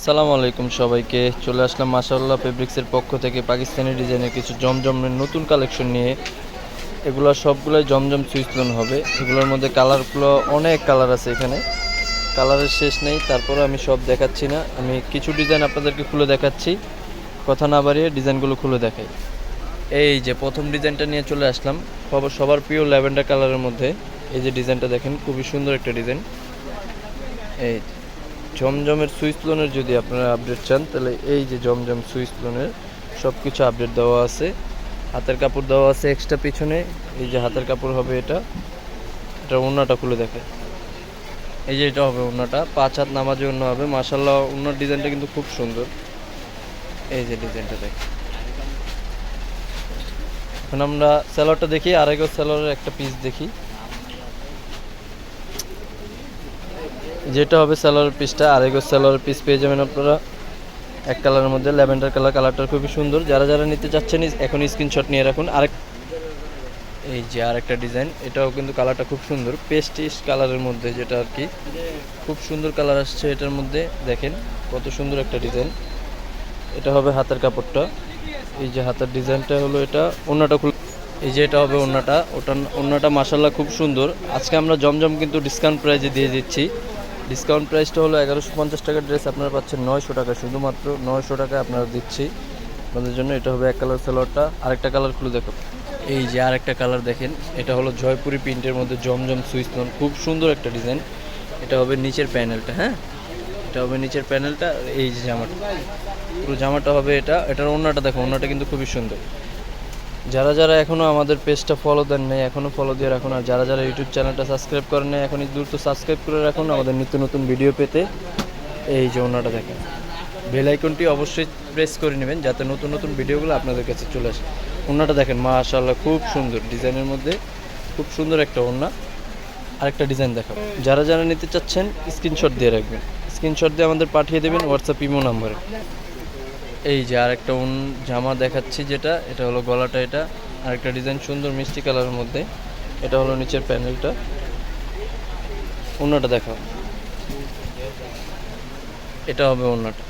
আসসালামু আলাইকুম সবাইকে। চলে আসলাম মাশাআল্লাহ ফেব্রিক্সের পক্ষ থেকে পাকিস্তানি ডিজাইনের কিছু জমজমের নতুন কালেকশন নিয়ে। এগুলো সবগুলোই জমজম সুইচ লোন হবে। এগুলোর মধ্যে কালারগুলো অনেক কালার আছে, এখানে কালারের শেষ নেই। তারপরে আমি সব দেখাচ্ছি না, আমি কিছু ডিজাইন আপনাদেরকে খুলে দেখাচ্ছি। কথা না বাড়িয়ে ডিজাইনগুলো খুলে দেখাই। এই যে প্রথম ডিজাইনটা নিয়ে চলে আসলাম, সবার প্রিয় ল্যাভেন্ডার কালারের মধ্যে। এই যে ডিজাইনটা দেখেন, খুবই সুন্দর একটা ডিজাইন। এই জমজমের সুইচ লোনের যদি আপনারা আপডেট চান, তাহলে এই যে জমজম সুইচ লোনের সব কিছু আপডেট দেওয়া আছে। হাতের কাপড় দেওয়া আছে এক্সট্রা পিছনে। এই যে হাতের কাপড় হবে এটা ওড়নাটা খুলে দেখে। এই যে এটা হবে ওড়নাটা, 5 হাত নামাজে ওড়না হবে। মাশাআল্লাহ ওড়নার ডিজাইনটা কিন্তু খুব সুন্দর। এই যে ডিজাইনটা দেখে। এখন আমরা সেলরটা দেখি, আরেকও সেলরের একটা পিস দেখি। যেটা হবে সেলরের পিসটা, আরেকও সেলরের পিস পেয়ে যাবেন আপনারা এক কালারের মধ্যে, ল্যাভেন্ডার কালারটা খুবই সুন্দর। যারা যারা নিতে চাচ্ছেন এখন স্ক্রিনশট নিয়ে রাখুন। এই যে আরেকটা ডিজাইন, এটাও কিন্তু কালারটা খুব সুন্দর, পেস্টিশ কালারের মধ্যে, যেটা আর কি খুব সুন্দর কালার আসছে এটার মধ্যে। দেখেন কত সুন্দর একটা ডিজাইন। এটা হবে হাতের কাপড়টা। এই যে হাতের ডিজাইনটা হলো এটা। ওড়নাটা এই যে এটা হবে ওড়নাটা। ওড়নাটা মাশাআল্লাহ খুব সুন্দর। আজকে আমরা জমজম কিন্তু ডিসকাউন্ট প্রাইসে দিয়ে দিচ্ছি। ডিসকাউন্ট প্রাইসটা হলো 1150 টাকার ড্রেস আপনারা পাচ্ছেন 900 টাকা, শুধুমাত্র 900 টাকায় আপনারা দিচ্ছি আপনাদের জন্য। এটা হবে এক কালার সেলোয়ারটা। আরেকটা কালার খুলে দেখো। এই যে আরেকটা কালার দেখেন, এটা হলো জয়পুরি প্রিন্টের মধ্যে জমজম সুইচ লোন, খুব সুন্দর একটা ডিজাইন। এটা হবে নিচের প্যানেলটা, হ্যাঁ এটা হবে নিচের প্যানেলটা। এই যে জামাটা, পুরো জামাটা হবে এটার ওড়নাটা দেখো, ওড়নাটা কিন্তু খুবই সুন্দর। যারা যারা এখনও আমাদের পেজটা ফলো দেন নাই, এখনও ফলো দিয়ে রাখুন। আর যারা যারা ইউটিউব চ্যানেলটা সাবস্ক্রাইব করেন নাই, এখনই দ্রুত সাবস্ক্রাইব করে রাখুন আমাদের নিত্য নতুন ভিডিও পেতে। এই যে ওড়নাটা দেখেন, বেল আইকনটি অবশ্যই প্রেস করে নেবেন যাতে নতুন নতুন ভিডিওগুলো আপনাদের কাছে চলে আসে। ওড়নাটা দেখেন মাশাআল্লাহ খুব সুন্দর ডিজাইনের মধ্যে, খুব সুন্দর একটা ওড়না। আরেকটা ডিজাইন দেখাবো। যারা যারা নিতে চাচ্ছেন স্ক্রিনশট দিয়ে রাখবেন, স্ক্রিনশট দিয়ে আমাদের পাঠিয়ে দেবেন হোয়াটসঅ্যাপ ইমো নাম্বারে। এই যে আরেকটা জামা দেখাচ্ছি, যেটা এটা হলো গলাটা, এটা আরেকটা ডিজাইন সুন্দর মিষ্টি কালারের মধ্যে। এটা হলো নিচের প্যানেলটা। ওড়নাটা দেখাও। এটা হবে ওড়নাটা।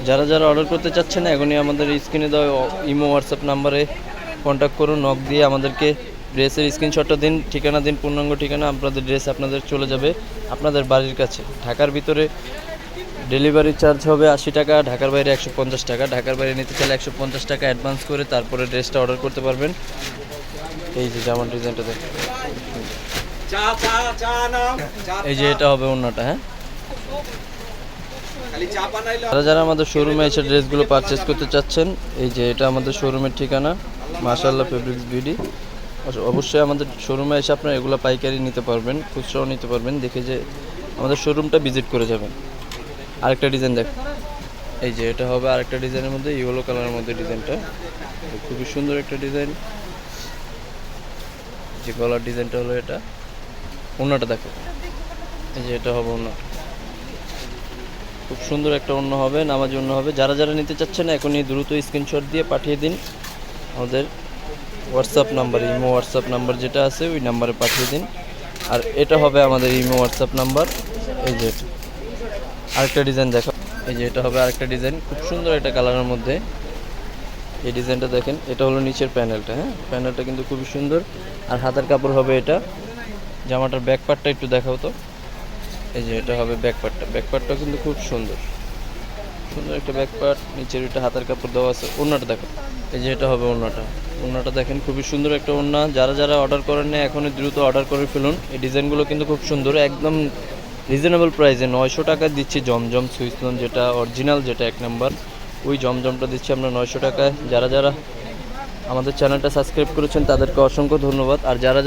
যারা যারা অর্ডার করতে চাচ্ছেন এখনই আমাদের স্ক্রিনে দেওয়া ইমো হোয়াটসঅ্যাপ নাম্বারে কন্ট্যাক্ট করুন, নক দিয়ে আমাদেরকে ড্রেসের স্ক্রিনশটটা দিন, ঠিকানা দিন, পূর্ণাঙ্গ ঠিকানা। আপনাদের ড্রেস আপনাদের চলে যাবে আপনাদের বাড়ির কাছে। ঢাকার ভিতরে ডেলিভারি চার্জ হবে 80 টাকা, ঢাকার বাইরে 150 টাকা। ঢাকার বাইরে নিতে চাইলে 150 টাকা অ্যাডভান্স করে তারপরে ড্রেসটা অর্ডার করতে পারবেন। এই যে জামার ডিজাইনটা দেখুন। এই যে এটা হবে ওড়নাটা, হ্যাঁ যারা যারা আমাদের শোরুমে এসে ড্রেসগুলো পারচেস করতে চাচ্ছেন, এই যে এটা আমাদের শোরুমের ঠিকানা মাশাআল্লাহ ফেব্রিক্স বিডি। অবশ্যই আমাদের শোরুমে এসে আপনারা এগুলো পাইকারি নিতে পারবেন, খুচরাও নিতে পারবেন। দেখে যে আমাদের শোরুমটা ভিজিট করে যাবেন। আরেকটা ডিজাইন দেখ। এই যে এটা হবে আরেকটা ডিজাইনের মধ্যে, ইয়েলো কালারের মধ্যে ডিজাইনটা খুবই সুন্দর একটা ডিজাইন। যে গলার ডিজাইনটা হলো এটা। ওড়নাটা দেখো। এই যে এটা হবে ওড়না, খুব সুন্দর একটা ওড়না হবে, নামাজি ওড়না হবে। যারা যারা নিতে চাচ্ছেন এখনই দ্রুত স্ক্রিনশট দিয়ে পাঠিয়ে দিন আমাদের WhatsApp number, imo WhatsApp number যেটা আছে ওই নাম্বারে পাঠিয়ে দিন। আর এটা হবে আমাদের ইমো হোয়াটসঅ্যাপ নাম্বার। এই যে আরেকটা ডিজাইন দেখো। এই যে এটা হবে আরেকটা ডিজাইন, খুব সুন্দর একটা কালারের মধ্যে। এই ডিজাইনটা দেখেন, এটা হলো নিচের প্যানেলটা, হ্যাঁ প্যানেলটা কিন্তু খুবই সুন্দর। আর হাতের কাপড় হবে এটা। জামাটার ব্যাক পার্টটা একটু দেখাও তো। এই যে এটা হবে ব্যাক পার্টটা, ব্যাক পার্টটাও কিন্তু খুব সুন্দর, সুন্দর একটা ব্যাক পার্ট। নিচের এটা হাতের কাপড় দেওয়া আছে। ওড়নাটা দেখো। এই যে এটা হবে ওড়নাটা। ওড়নাটা দেখেন খুবই সুন্দর একটা ওড়না। যারা যারা অর্ডার করেন না এখনই দ্রুত অর্ডার করে ফেলুন। এই ডিজাইনগুলো কিন্তু খুব সুন্দর, একদম রিজনেবল প্রাইসে 900 টাকা দিচ্ছি জমজম সুইচ লোন, যেটা অরিজিনাল, যেটা এক নাম্বার, ওই জমজমটা দিচ্ছি আমরা 900 টাকায়। যারা যারা আমাদের চ্যানেলটা সাবস্ক্রাইব করেছেন তাদেরকে অসংখ্য ধন্যবাদ। আর যারা যারা